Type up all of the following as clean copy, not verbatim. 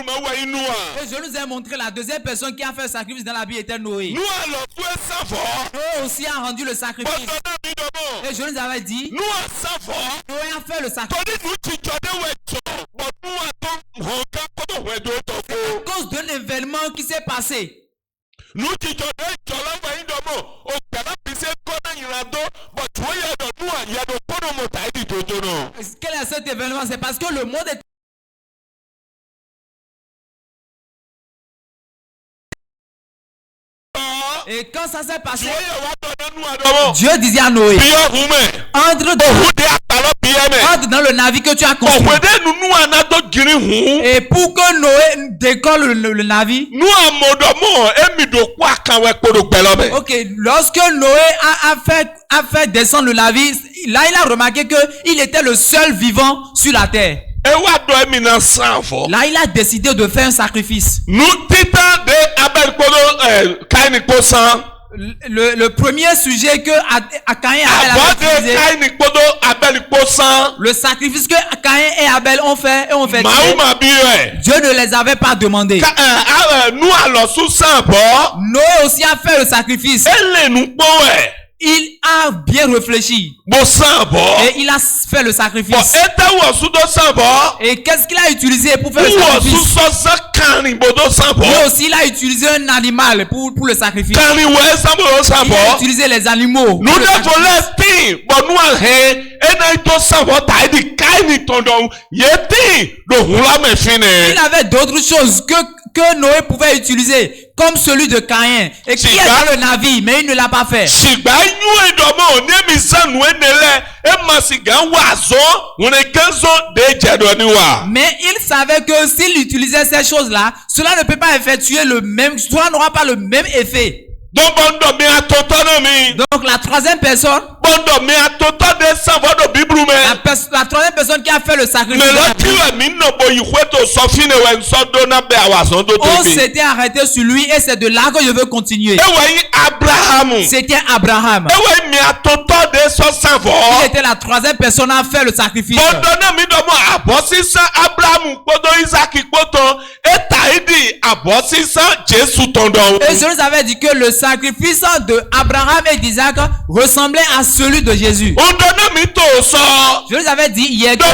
Et je nous ai montré la deuxième personne qui a fait le sacrifice dans la vie était Noé. Noé aussi a rendu le sacrifice. Et je nous avais dit, Noé a fait le sacrifice. À cause d'un événement qui s'est passé. Quel est cet événement? C'est parce que le monde est... Et quand ça s'est passé, Dieu disait à Noé, entre dans le navire que tu as construit. Et pour que Noé décolle le navire, ok, lorsque Noé a fait descendre le navire, là il a remarqué qu'il était le seul vivant sur la terre. Là il a décidé de faire un sacrifice. Le premier sujet que Caïn et Abel avait utilisé, le sacrifice que Caïn et Abel ont fait, Dieu ne les avait pas demandé. Noé aussi a fait le sacrifice. Il a bien réfléchi. Et il a fait le sacrifice. Et qu'est-ce qu'il a utilisé pour faire le sacrifice? Lui aussi, il a utilisé un animal pour le sacrifice. Il a utilisé les animaux. Il avait d'autres choses que Noé pouvait utiliser, comme celui de Caïn, et qui est dans le navire, mais il ne l'a pas fait. Mais il savait que s'il utilisait ces choses-là, cela ne peut pas effectuer le même, cela n'aura pas le même effet. Donc la troisième personne, la troisième personne qui a fait le sacrifice, on s'était arrêté sur lui et c'est de là que je veux continuer. C'était Abraham. Il était la troisième personne à faire le sacrifice. Et je nous avais dit que le sacrifice de Abraham et d'Isaac ressemblait à celui de Jésus. Je vous avais dit hier que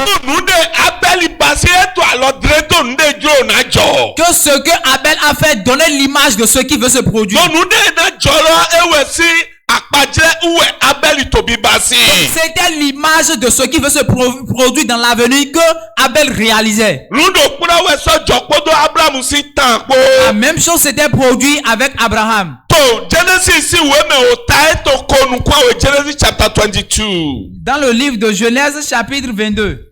ce que Abel a fait donnait l'image de ce qui veut se produire. C'était l'image de ce qui veut se produire dans l'avenir que Abel réalisait. La même chose s'était produit avec Abraham. Dans le livre de Genèse chapitre 22.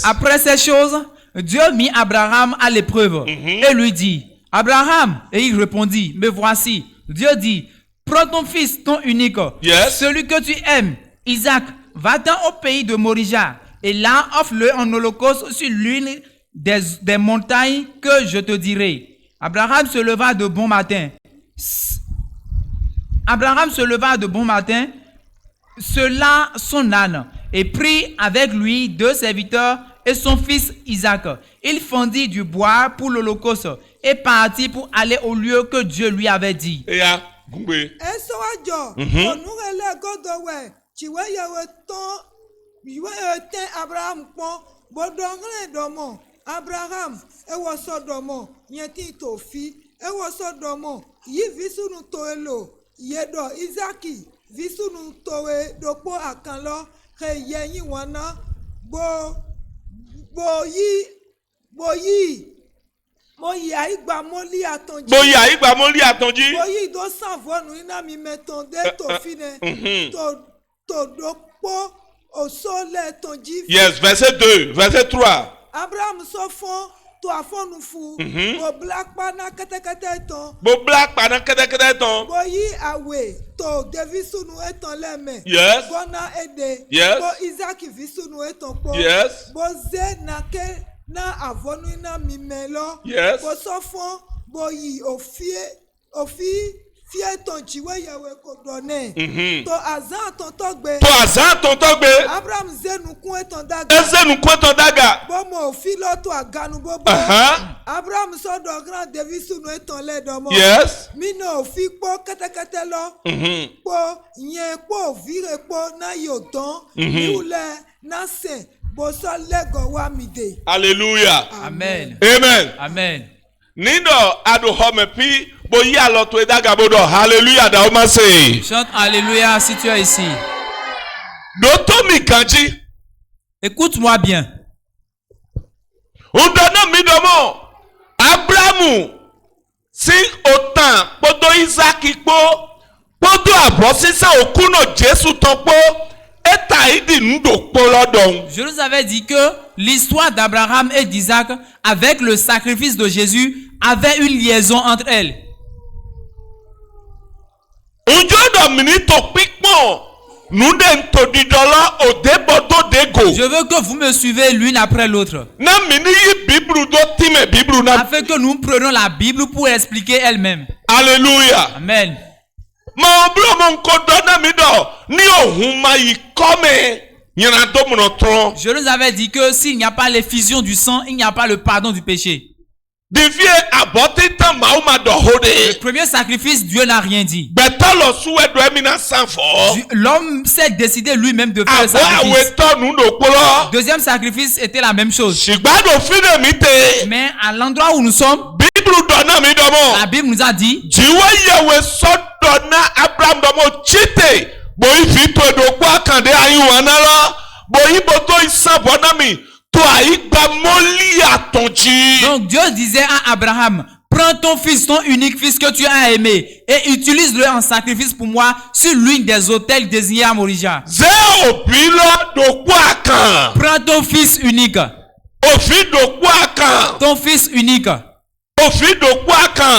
Après ces choses, Dieu mit Abraham à l'épreuve et lui dit, Abraham, et il répondit, me voici. Dieu dit, prends ton fils, ton unique, celui que tu aimes, Isaac, va-t'en au pays de Morija, et là offre-le en holocauste sur l'une des montagnes que je te dirai. Abraham se leva de bon matin, cela son âne, et prit avec lui 2 serviteurs et son fils Isaac. Il fendit du bois pour l'holocauste et partit pour aller au lieu que Dieu lui avait dit. Abraham, ewo sodomo, nyeti tofi, ewo sodomo, yi visunu toelo, yedo Isaki, visunu towe dopo akanlo, he yeyin wana, Moyi aigba moli atonji. Moyi do savonu ina mi metonde tofine, to dopo osole tonji. Yes, verset 2, verset 3. Abraham sofon to afonufu bo black pana kete ton bo yi awe to devisunu eton leme yes bona ede yes bo Isaac visunu eton po yes bo ze na ke na avonu ina mimelo yes bo sofon bo yi ofi fie ton jiwe yewe ko donne. To azan ton togbe. To azan ton togbe. Abraham zenu kun eton daga. Ezenu kun eton daga. Bomo filo to aganu bobo. Abraham so do grand David sunu eton le domo. Yes. Mi no fi po kete lo. Po yen po vire po na yodan. Mi ule na se bo so lego wa mi de. Hallelujah. Amen. Amen. Amen. Nindo adu home pi bo ya lo to edaga bodo. Hallelujah da o ma say. Chante Alléluia si tu es ici. Doto mi kanji. Écoute-moi bien. Udona mi domo. Abrahamu si otan podo Isaac po podo abo sisa okuno Jesu ton po eta idi ndo po lodon. Je nous avais dit que l'histoire d'Abraham et d'Isaac avec le sacrifice de Jésus avait une liaison entre elles. Je veux que vous me suivez l'une après l'autre. Afin que nous prenions la Bible pour expliquer elle-même. Alléluia. Amen. Je nous avais dit que s'il n'y a pas l'effusion du sang, il n'y a pas le pardon du péché. Le premier sacrifice, Dieu n'a rien dit. L'homme s'est décidé lui-même de faire le sacrifice. Deuxième sacrifice était la même chose. Mais à l'endroit où nous sommes, la Bible nous a dit donc Dieu disait à Abraham, prends ton fils, ton unique fils que tu as aimé, et utilise-le en sacrifice pour moi sur l'une des autels désignés à Morija. Prends ton fils unique. Ton fils unique.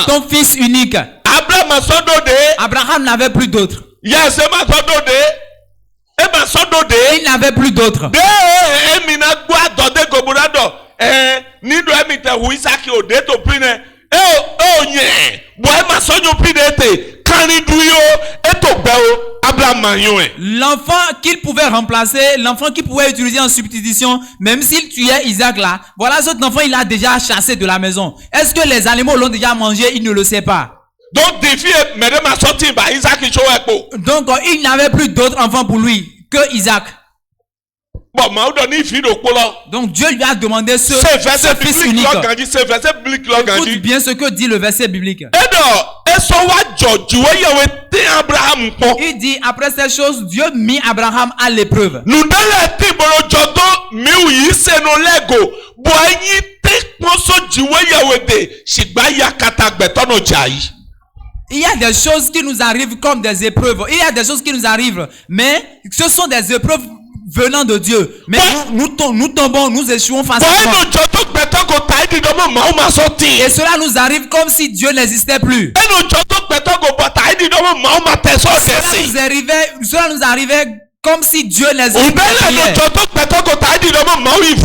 Ton fils unique. Abraham n'avait plus d'autre. Il n'avait plus d'autre. L'enfant qu'il pouvait remplacer, l'enfant qu'il pouvait utiliser en substitution, même s'il tuait Isaac là, voilà cet enfant il a déjà chassé de la maison. Est-ce que les animaux l'ont déjà mangé? Il ne le sait pas. Donc il n'avait plus d'autres enfants pour lui que Isaac. Donc Dieu lui a demandé ce fils unique. Écoute bien ce que dit le verset biblique. Il dit après ces choses, Dieu mit Abraham à l'épreuve. Il y a des choses qui nous arrivent comme des épreuves. Il y a des choses qui nous arrivent, mais ce sont des épreuves venant de Dieu. Mais nous tombons, nous échouons facilement. Et cela nous arrive comme si Dieu n'existait plus. Cela nous arrivait comme si Dieu n'existait plus. Il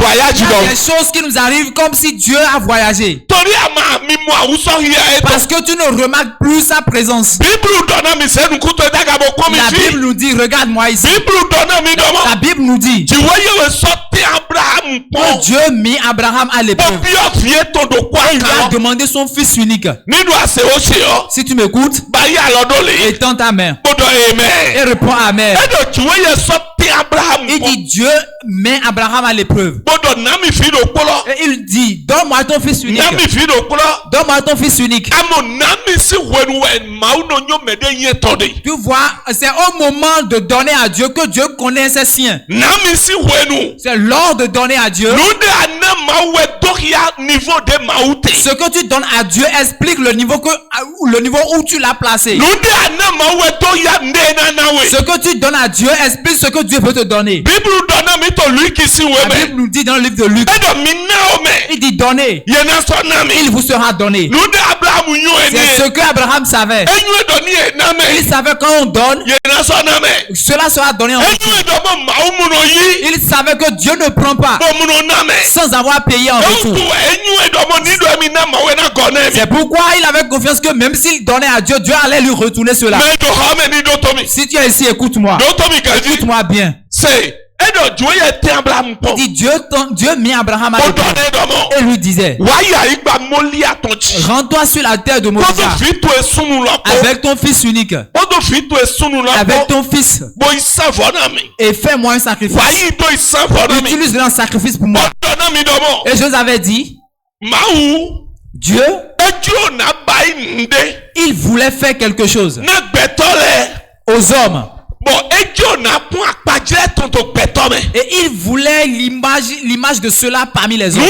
y a des choses qui nous arrivent comme si Dieu a voyagé. Parce que tu ne remarques plus sa présence. La Bible nous dit, regarde-moi ici. La Bible nous dit que Dieu mit Abraham à l'épreuve. Il lui a demandé son fils unique. Si tu m'écoutes, étends ta main et réponds Amen. Il dit Dieu met Abraham à l'épreuve. Et il dit, donne-moi ton fils unique. Donne-moi ton fils unique. Tu vois, c'est au moment de donner à Dieu que Dieu connaît ses siens. C'est l'heure de donner à Dieu. Ce que tu donnes à Dieu explique le niveau où tu l'as placé. Ce que tu donnes à Dieu explique ce que Dieu veut te donner. La Bible nous dit dans le livre de Luc, il dit donnez, il vous sera donné. C'est ce que Abraham savait. Il savait quand on donne, Cela sera donné en retour. Il savait que Dieu ne prend pas sans avoir payé en retour. C'est pourquoi il avait confiance que même s'il donnait à Dieu, Dieu allait lui retourner cela. Si tu es ici, écoute-moi. Écoute-moi bien. Il dit Dieu mit Abraham à l'épreuve et lui disait, rends-toi sur la terre de Moria avec ton fils unique, avec ton fils, et fais-moi un sacrifice. Utilise-le en sacrifice pour moi. Et je vous avais dit, Dieu, il voulait faire quelque chose aux hommes. Et il voulait l'image de cela parmi les hommes.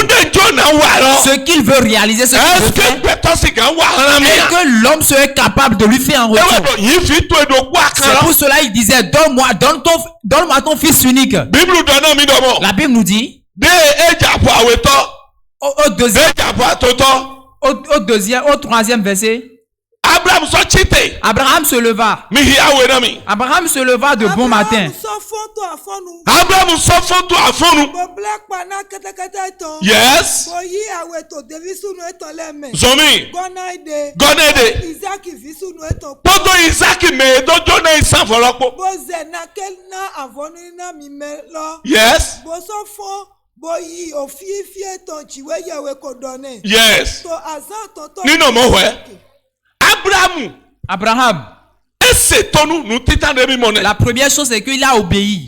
Ce qu'il veut réaliser, ce qu'il veut faire, et que l'homme serait capable de lui faire en retour. C'est pour cela qu'il disait, donne-moi ton fils unique. La Bible nous dit, au troisième verset, Abraham se leva. Abraham se leva de bon matin. Yes. Zomi. Todo Isaac me do jona isan folopo. Yes. Yes. Nino mowe. Abraham. La première chose c'est qu'il a obéi.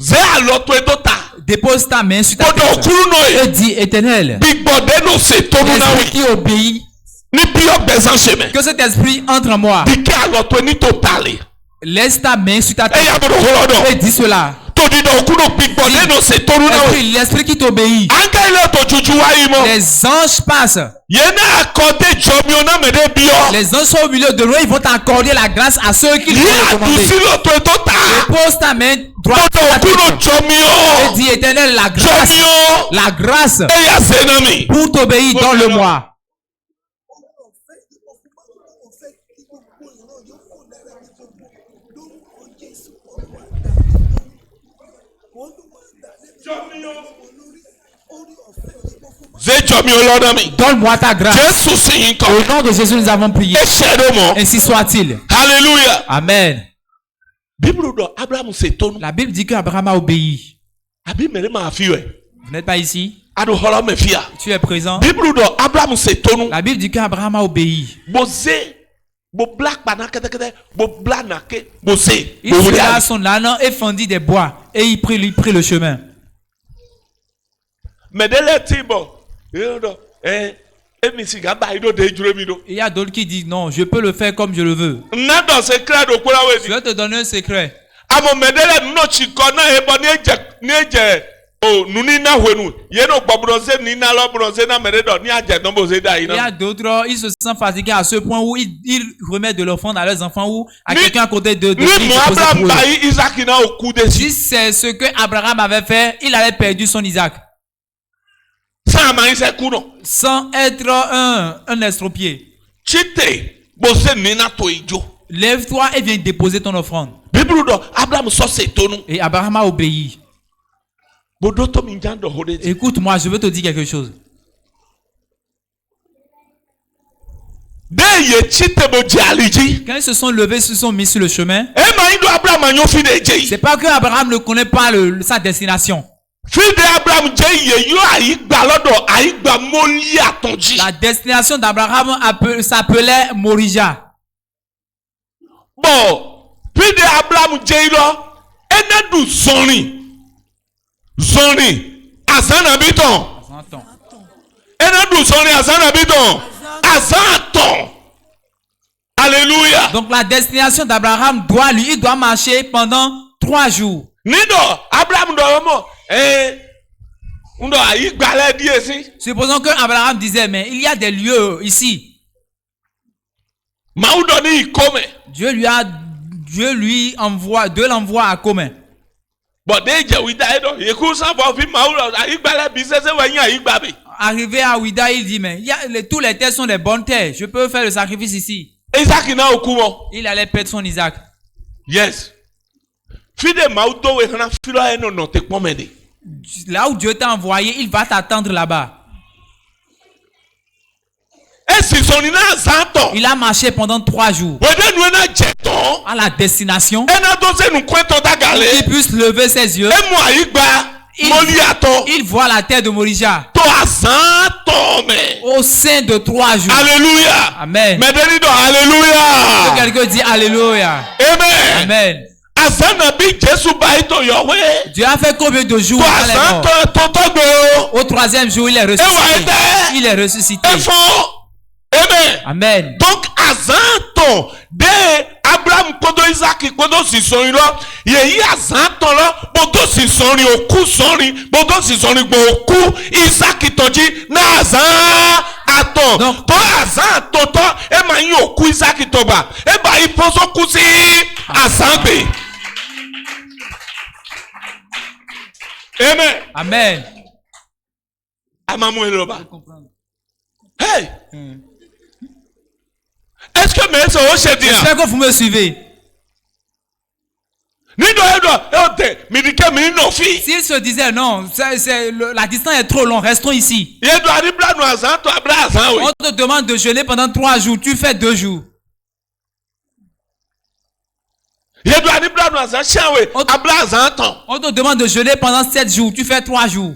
Dépose ta main sur ta tête et dis, Éternel, l'esprit qui obéit, que cet esprit entre en moi. Laisse ta main sur ta tête et dis cela. L'esprit qui t'obéit. Les anges passent. Les anges sont au milieu de nous, ils vont t'accorder la grâce à ceux qui vont demander. Dépose ta main droite sur ta tête et dis, Éternel, la grâce pour t'obéir, donne-le-moi. Donne-moi ta grâce. Au nom de Jésus, nous avons prié. Ainsi soit-il. Alléluia. Amen. La Bible dit qu'Abraham a obéi. Vous n'êtes pas ici? Tu es présent. La Bible dit qu'Abraham a obéi. Il tira son âne et fendit des bois et il prit le chemin. Il y a d'autres qui disent non, je peux le faire comme je le veux. Je vais te donner un secret. Il y a d'autres, ils se sentent fatigués à ce point où ils remettent de l'offrande à leurs enfants ou à quelqu'un à côté de si c'est ce que Abraham avait fait, il avait perdu son Isaac. Sans être un estropié. Lève-toi et viens déposer ton offrande. Et Abraham a obéi. Écoute-moi, je veux te dire quelque chose. Quand ils se sont levés, ils se sont mis sur le chemin. C'est pas que Abraham ne connaît pas sa destination. La destination d'Abraham s'appelait Morija. Bon, puis de Abraham Zoni, Azan habitant. Alléluia. Donc la destination d'Abraham il doit marcher pendant 3 jours. Supposons que Abraham disait, mais il y a des lieux ici. Dieu lui envoie à commun. Arrivé à Ouida, il dit, mais tous les terres sont des bonnes terres. Je peux faire le sacrifice ici. Il allait perdre son Isaac. Yes. Là où Dieu t'a envoyé, il va t'attendre là-bas. Il a marché pendant 3 jours à la destination. Il puisse lever ses yeux. Il voit la terre de Morija au sein de 3 jours. Alléluia. Amen. Alléluia. Quelqu'un dit Alléluia. Amen. Amen. Dieu a fait combien de jours? Au 3e jour, il est ressuscité. Il est ressuscité. Amen. Amen. Donc, azanto de Abraham kodo Isaac kodo sisoni lo, yeyi azanto lo, bodo sisoni oku soni, bodo sisoni oku Isaac toji na azanto. Donc, to azanto to e ma yin oku Isaac toba, e ba ifoso kusi azambe. Amen. Amen. Amamu eloba. Hey. Est-ce que mes soeurs se disent? J'espère que vous me suivez. S'il se disait non, la distance est trop longue, restons ici. On te demande de jeûner pendant 3 jours, tu fais 2 jours. On te demande de jeûner pendant 7 jours, tu fais 3 jours.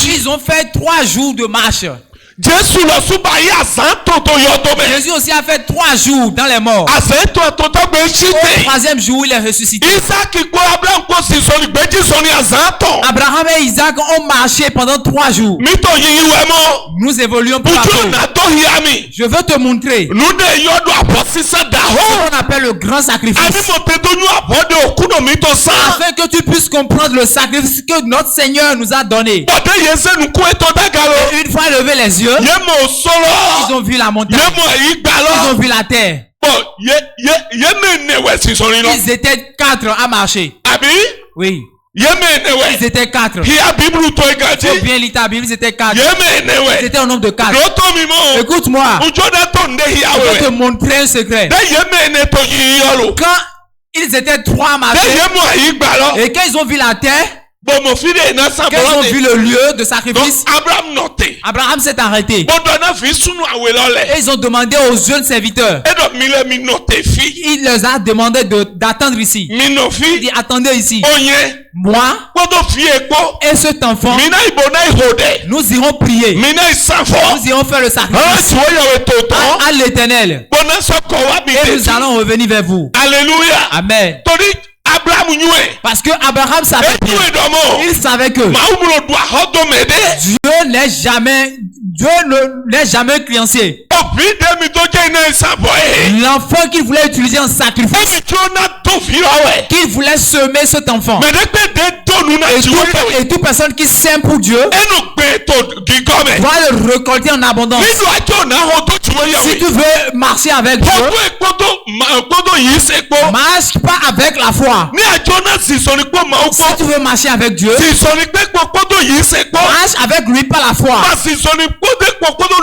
Ils ont fait 3 jours de marche. Jésus aussi a fait 3 jours dans les morts. Au 3e jour, il est ressuscité. Abraham et Isaac ont marché pendant 3 jours. Nous évoluons pour la Je veux te montrer ce qu'on appelle le grand sacrifice. Afin que tu puisses comprendre le sacrifice que notre Seigneur nous a donné. Et une fois levé les yeux, ils ont vu la montagne. Ils ont vu la terre. Ils étaient 4 à marcher. Oui. Ils étaient 4. Faut bien lire ta Bible, ils étaient 4. Ils étaient au nombre de 4. Écoute-moi. Je vais te montrer un secret. Quand ils étaient 3 à marcher, et quand ils ont vu la terre, quand ils ont vu le lieu de sacrifice, Abraham s'est arrêté. Et ils ont demandé aux jeunes serviteurs. Il leur a demandé d'attendre ici. Il dit attendez ici. Moi et cet enfant, nous irons prier. Nous irons faire le sacrifice à l'Éternel. Et nous allons revenir vers vous. Alléluia. Amen. Parce que Abraham savait bien. Il savait que Dieu n'est jamais créancier. L'enfant qu'il voulait utiliser en sacrifice, qu'il voulait semer cet enfant. Et toute personne qui sème pour Dieu doit le récolter en abondance. Si tu veux marcher avec Dieu, marche pas avec la foi. Si tu veux marcher avec Dieu, marche avec lui par la foi.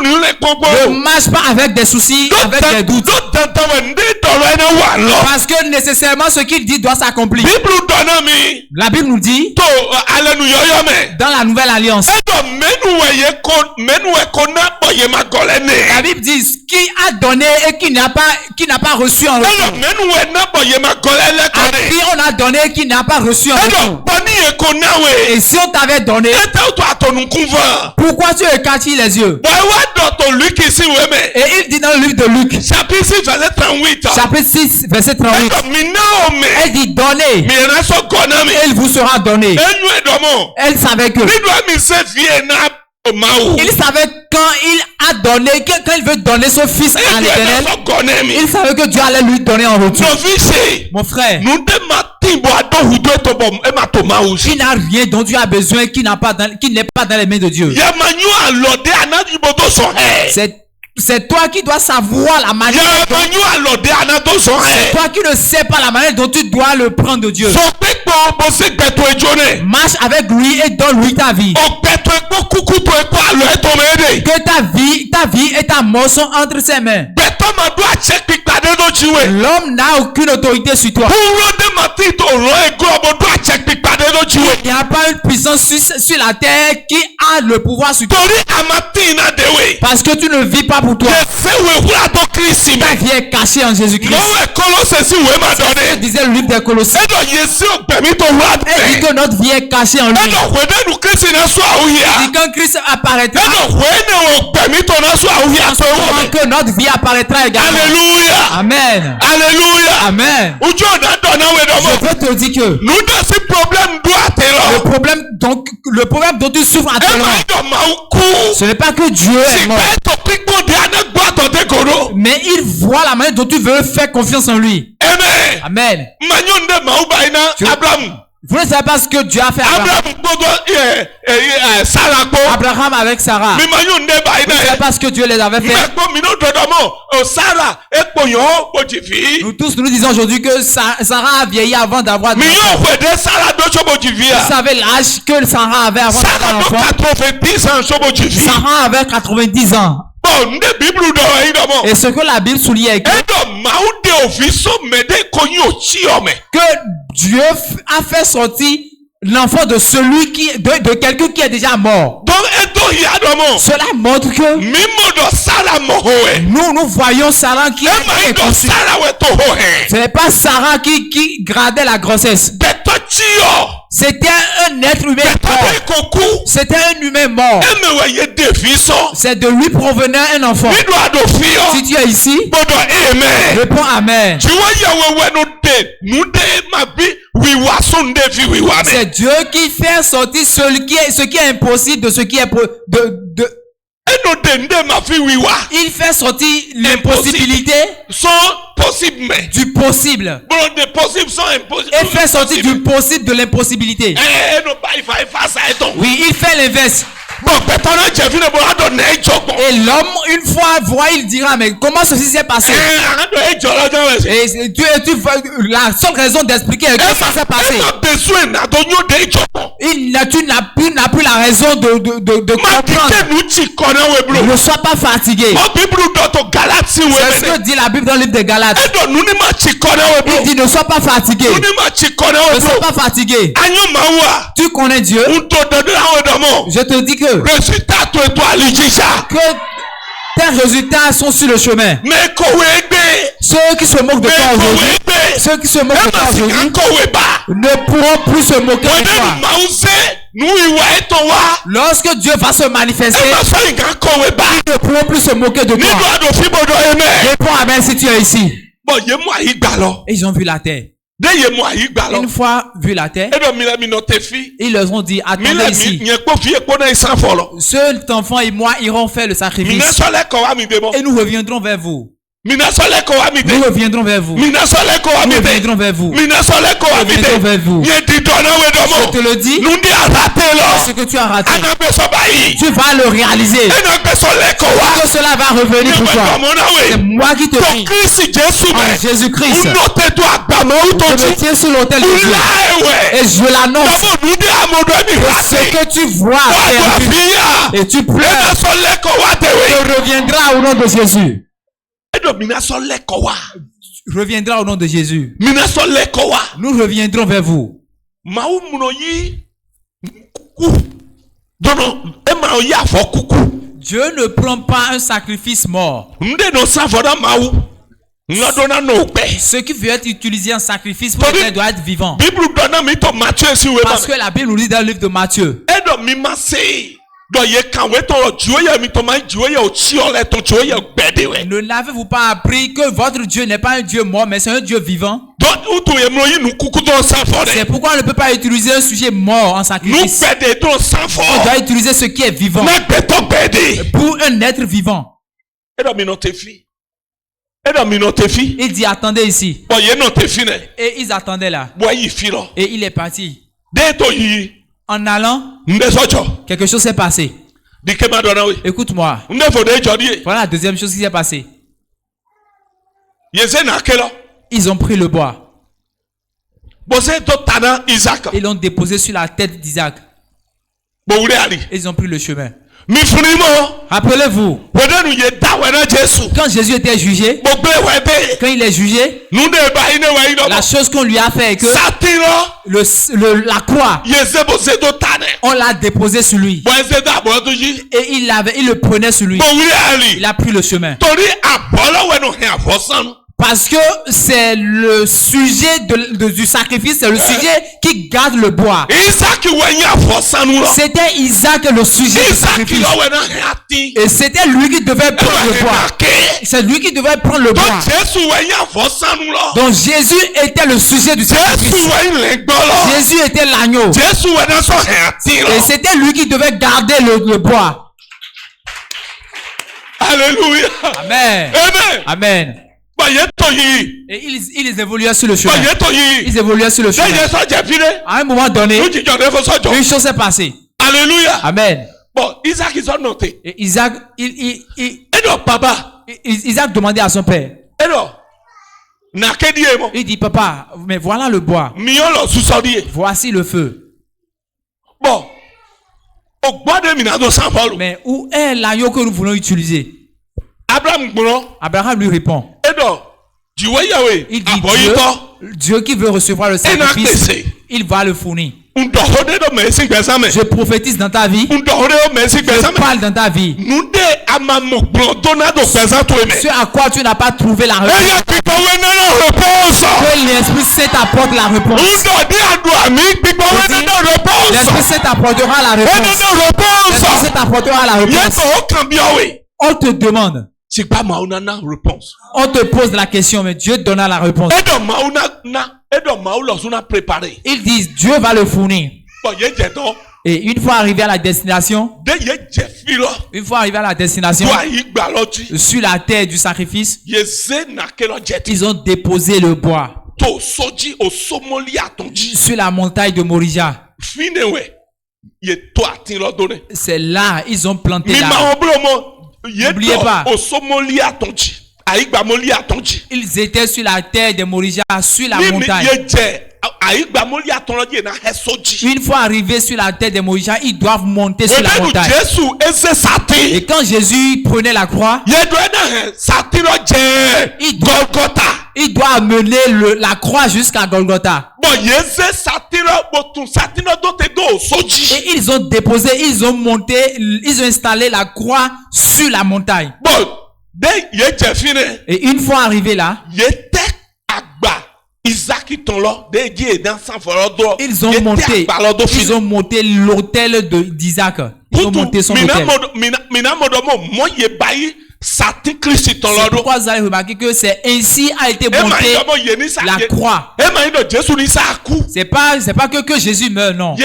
Ne marche pas avec des soucis, avec des doutes. Parce que nécessairement ce qu'il dit doit s'accomplir. La Bible nous dit dans la nouvelle alliance, la Bible dit qui a donné et qui n'a pas reçu en retour. À qui on a donné et qui n'a pas reçu en retour. Et si on t'avait donné, pourquoi tu écartilles les yeux? Et il dit dans le livre de Luc, chapitre 6 verset 38, elle dit donnez et il vous sera donné. Elle savait que il savait quand il a donné, quand il veut donner son fils à l'Éternel, il savait que Dieu allait lui donner en retour. Mon frère, qui n'a rien dont Dieu a besoin, qui n'est pas dans les mains de Dieu. C'est toi qui dois savoir la manière c'est toi qui ne sais pas la manière dont tu dois le prendre de Dieu. Marche avec lui et donne-lui ta vie. Que ta vie et ta mort sont entre ses mains. L'homme n'a aucune autorité sur toi. Il n'y a pas une puissance sur la terre qui a le pouvoir sur toi. Parce que tu ne vis pas pour toi. Ta vie est cachée en Jésus-Christ. C'est disait le livre des Colossiens. Elle dit que notre vie est cachée en lui. Et quand Christ apparaîtra, que notre vie apparaîtra également. Alléluia. Amen. Alléluia. Amen. Je peux te dire que le problème dont tu souffres actuellement, ce n'est pas que Dieu est mort, mais il voit la manière dont tu veux faire confiance en lui. Amen. Vous ne savez pas ce que Dieu a fait à Abraham avec Sarah. Vous ne savez pas ce que Dieu les avait fait. Nous tous nous disons aujourd'hui que Sarah a vieilli avant d'avoir des enfants. Vous savez l'âge que Sarah avait avant d'avoir un enfant. Sarah avait 90 ans. Et ce que la Bible souligne est que Dieu a fait sortir l'enfant de celui de quelqu'un qui est déjà mort. Cela montre que nous voyons Sarah qui est conçue. Ce n'est pas Sarah qui gradait la grossesse. C'était un être humain mort. C'était un humain mort. C'est de lui provenait un enfant. Si tu es ici, réponds Amen. C'est Dieu qui fait sortir ce qui est impossible de ce qui est il fait sortir l'impossibilité du possible. Il fait sortir du possible de l'impossibilité. Oui, il fait l'inverse. Et l'homme, une fois voit, il dira, mais comment ceci s'est passé? Et tu la seule raison d'expliquer comment ça s'est passé. Tu n'as plus la raison de comprendre. Ne sois pas fatigué. C'est ce que dit la Bible dans le livre des Galates. Il dit ne sois pas fatigué. Ne sois pas fatigué. Tu connais Dieu. Je te dis que tes résultats sont sur le chemin. Ceux qui se moquent de toi aujourd'hui, ne pourront plus se moquer de toi. Lorsque Dieu va se manifester, ils ne pourront plus se moquer de toi. Réponds Amen si tu es ici. Et ils ont vu la terre. Une fois vu la terre, ils leur ont dit, attendez ici. Cet enfant et moi irons faire le sacrifice. Et nous reviendrons vers vous. Nous reviendrons vers vous. Nous reviendrons vers vous. Je te le dis. Ce que tu as raté, tu vas le réaliser. Que cela va revenir pour toi. C'est moi qui te prie. En Jésus-Christ. Je me tiens sur l'autel de Dieu. Et je l'annonce. Ce que tu vois et tu pleures, te reviendra au nom de Jésus. Reviendra au nom de Jésus. Nous reviendrons vers vous. Dieu ne prend pas un sacrifice mort. Ce qui veut être utilisé en sacrifice pour quelqu'un doit être vivant. Parce que la Bible nous dit dans le livre de Matthieu. Ne n'avez-vous pas appris que votre Dieu n'est pas un Dieu mort, mais c'est un Dieu vivant? C'est pourquoi on ne peut pas utiliser un sujet mort en sacrifice. On doit utiliser ce qui est vivant pour un être vivant. Il dit attendez ici. Et ils attendaient là. Et il est parti. En allant, quelque chose s'est passé. Écoute-moi. Voilà la deuxième chose qui s'est passée. Ils ont pris le bois. Ils l'ont déposé sur la tête d'Isaac. Ils ont pris le chemin. Rappelez-vous, Quand Jésus était jugé, quand il est jugé, la chose qu'on lui a fait est que la croix, on l'a déposé sur lui. Et il le prenait sur lui. Il a pris le chemin. Parce que c'est le sujet du sacrifice, c'est le sujet qui garde le bois. C'était Isaac le sujet du sacrifice. Et c'était lui qui devait prendre le bois. C'est lui qui devait prendre le bois. Donc Jésus était le sujet du sacrifice. Jésus était l'agneau. Et c'était lui qui devait garder le bois. Alléluia. Amen. Amen. Amen. Et ils évoluaient sur le chemin. Ils évoluaient sur le chemin. À un moment donné, une chose s'est passée. Alléluia. Amen. Bon, Isaac is not noté. Et Isaac, papa. Isaac demandait à son père. Il dit, papa, mais voilà le bois. Voici le feu. Bon. Mais où est l'agneau que nous voulons utiliser? Abraham lui répond. Il dit, Dieu qui veut recevoir le sacrifice, il va le fournir. Je prophétise dans ta vie. Je parle dans ta vie. Ce à quoi tu n'as pas trouvé la réponse. Que l'Esprit Saint t'apporte la réponse. L'Esprit Saint t'apportera la réponse. L'Esprit Saint t'apportera la réponse. On te demande. On te pose la question, mais Dieu donna la réponse. Ils disent, Dieu va le fournir. Et une fois arrivé à la destination, sur la terre du sacrifice, ils ont déposé le bois sur la montagne de Morija. C'est là, ils ont planté là. N'oubliez pas. Ils étaient sur la terre de Morija, sur la montagne. Une fois arrivés sur la terre de Morija, ils doivent monter sur la montagne. Et quand Jésus prenait la croix, il doit amener la croix jusqu'à Golgotha. Et ils ont déposé, ils ont monté, ils ont installé la croix sur la montagne. Et une fois arrivé là, ils ont monté l'autel d'Isaac. Ils ont monté son autel. C'est pourquoi vous allez remarquer que c'est ainsi a été montée la croix. C'est pas que Jésus meurt, non.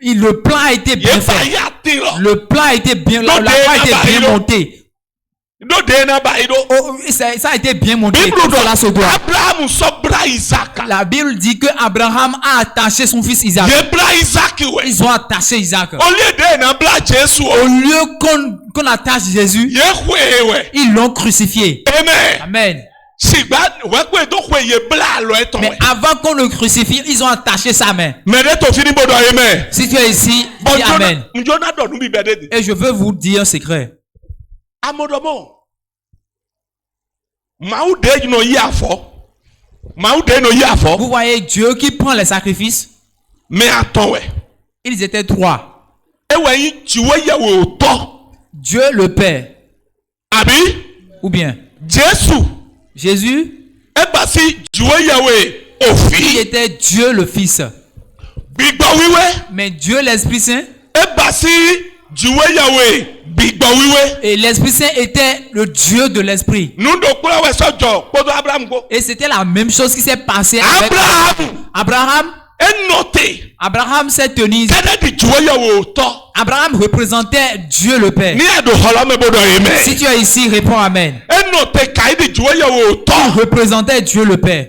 Le plan a été bien fait. Le plan a été bien, la croix a été bien montée. Ça a été bien monté. La Bible dit que Abraham a attaché son fils Isaac. Ils ont attaché Isaac. Au lieu qu'on attache Jésus, ils l'ont crucifié. Amen. Mais avant qu'on le crucifie, ils ont attaché sa main. Si tu es ici, dis Amen. Et je veux vous dire un secret. Vous voyez Dieu qui prend les sacrifices. Ils étaient trois. Dieu le Père. Ou bien Jésus. Il était Dieu le Fils. Mais Dieu l'Esprit Saint. Et l'Esprit Saint était le Dieu de l'Esprit. Et c'était la même chose qui s'est passée avec Abraham. Abraham s'est tenu. Abraham représentait Dieu le Père. Si tu es ici, réponds Amen. Il représentait Dieu le Père.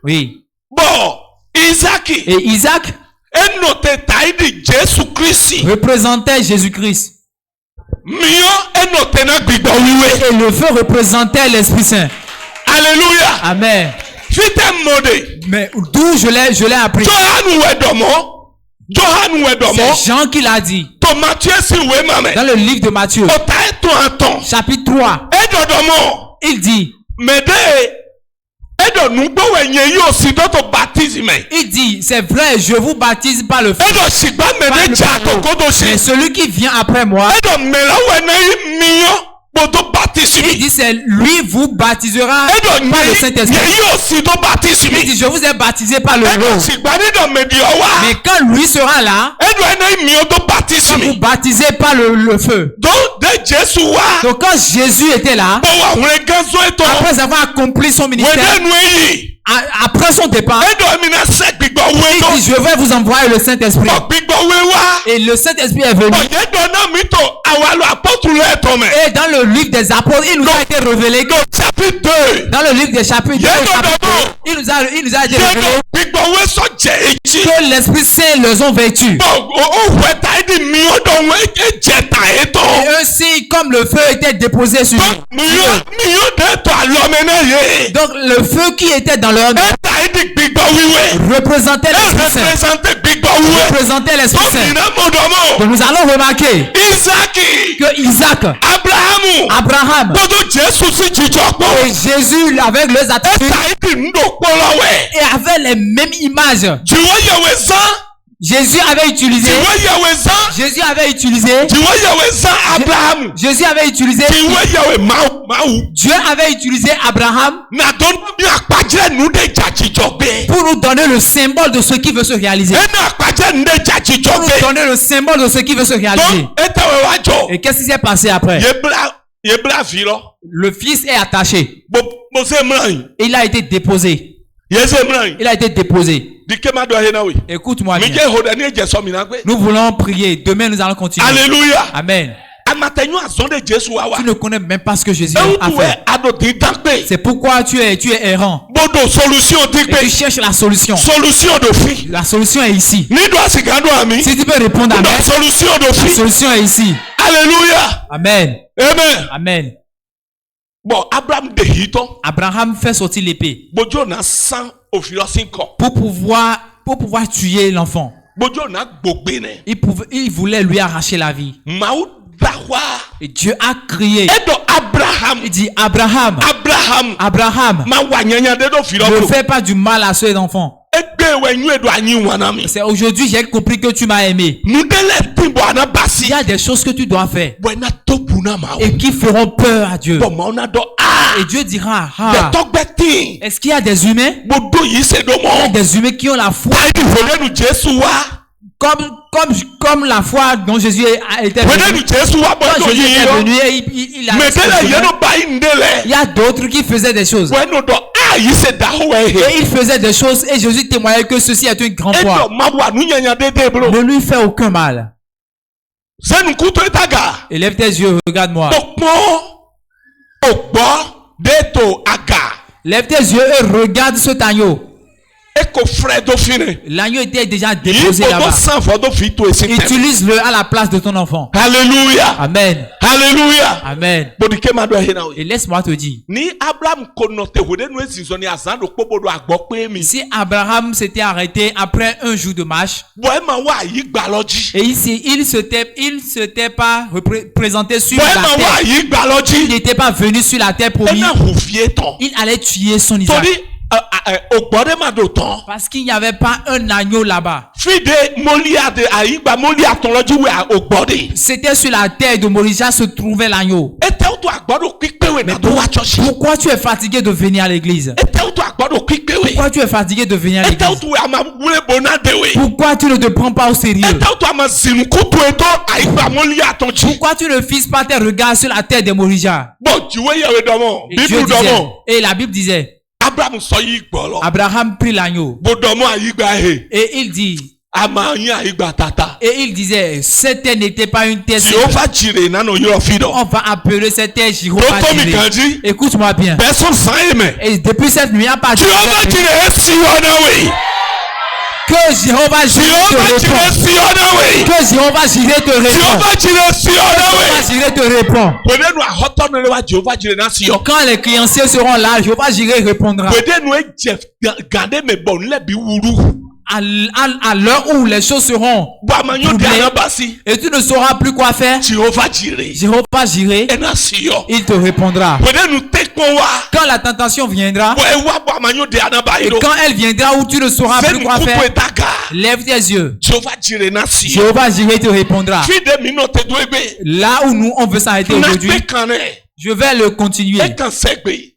Oui. Et Isaac représentait Jésus-Christ. Et le feu représentait l'Esprit Saint. Alléluia. Amen. Mais d'où je l'ai appris. C'est Jean qui l'a dit. Dans Matthieu si oui maman. Dans le livre de Matthieu, chapitre 3, il dit, il dit, c'est vrai, je vous baptise par le feu. Mais celui qui vient après moi, il dit, c'est lui vous baptisera par le Saint-Esprit. Il dit, je vous ai baptisé par le l'eau. Mais quand lui sera là, va vous baptiser par le feu. Donc quand Jésus était là, après avoir accompli son ministère, après son départ, il dit, je vais vous envoyer le Saint-Esprit. Et le Saint-Esprit est venu. Et dans le livre des apôtres, il nous a été révélé que dans le livre des chapitres 2, il nous a été révélé que l'Esprit Saint leur ont vêtus. Et aussi, comme le feu était déposé sur eux. Donc le feu qui était dans leur main représentait l'Esprit Saint. Représentait l'Esprit Saint. Donc nous allons remarquer que Isaac, Abraham et Jésus avec leurs attributs et avec les mêmes images. Jésus avait utilisé Dieu avait utilisé Abraham pour nous donner le symbole de ce qui veut se réaliser. Pour nous donner le symbole de ce qui veut se réaliser. Et qu'est-ce qui s'est passé après? Le fils est attaché. Et il a été déposé. Il a été déposé. Écoute-moi bien. Nous voulons prier. Demain, nous allons continuer. Alléluia. Amen. Tu ne connais même pas ce que Jésus a fait. C'est pourquoi tu es errant. Et tu cherches la solution. La solution est ici. Si tu peux répondre amen. La solution est ici. Alléluia. Amen. Amen. Amen. Bon, Abraham fait sortir l'épée pour pouvoir tuer l'enfant. Il voulait lui arracher la vie. Et Dieu a crié. Il dit, Abraham, ne fais pas du mal à cet enfant. C'est aujourd'hui j'ai compris que tu m'as aimé. Il y a des choses que tu dois faire et qui feront peur à Dieu. Et Dieu dira, est-ce qu'il y a des humains? Il y a des humains qui ont la foi comme la foi dont Jésus a été venu. Quand Jésus est venu, il y a d'autres qui faisaient des choses. Et il faisait des choses et Jésus témoignait que ceci est une grande foi. Ne lui fais aucun mal. Élève tes yeux, regarde-moi. Lève tes yeux et regarde cet agneau. L'agneau était déjà déposé là-bas. Utilise-le à la place de ton enfant. Alléluia. Amen. Alléluia. Amen. Et laisse-moi te dire. Si Abraham s'était arrêté après un jour de marche, et il s'était pas présenté sur la terre, il n'était pas venu sur la terre promise, il allait tuer son Isaac. Parce qu'il n'y avait pas un agneau là-bas. C'était sur la terre de Moria se trouvait l'agneau. Pourquoi tu es fatigué de venir à l'église? Pourquoi tu es fatigué de venir à l'église? Pourquoi tu ne te prends pas au sérieux? Pourquoi tu ne fixes pas tes regards sur la terre de Moria? Et la Bible disait, Abraham prit l'agneau et il dit, et il disait, cette terre n'était pas une terre. On va appeler cette terre Jéhovah. Écoute-moi bien. Et depuis cette nuit, à partir de cette nuit, que Jéhovah Jireh te répond. Que Jéhovah Jireh te répond. Quand les créanciers seront là, Jéhovah Jireh répondra. à l'heure où les choses seront troublées, et tu ne sauras plus quoi faire, Jéhovah Jireh, il te répondra. Quand la tentation viendra, et quand elle viendra où tu ne sauras plus quoi faire, lève tes yeux. Jéhovah Jireh te répondra. Là où nous on veut s'arrêter aujourd'hui, je vais le continuer.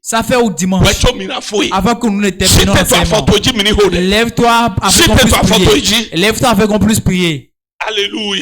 Ça fait au dimanche. Avant que nous ne terminions ensemble. Lève-toi afin qu'on puisse prier. Lève-toi afin qu'on puisse prier. Alléluia.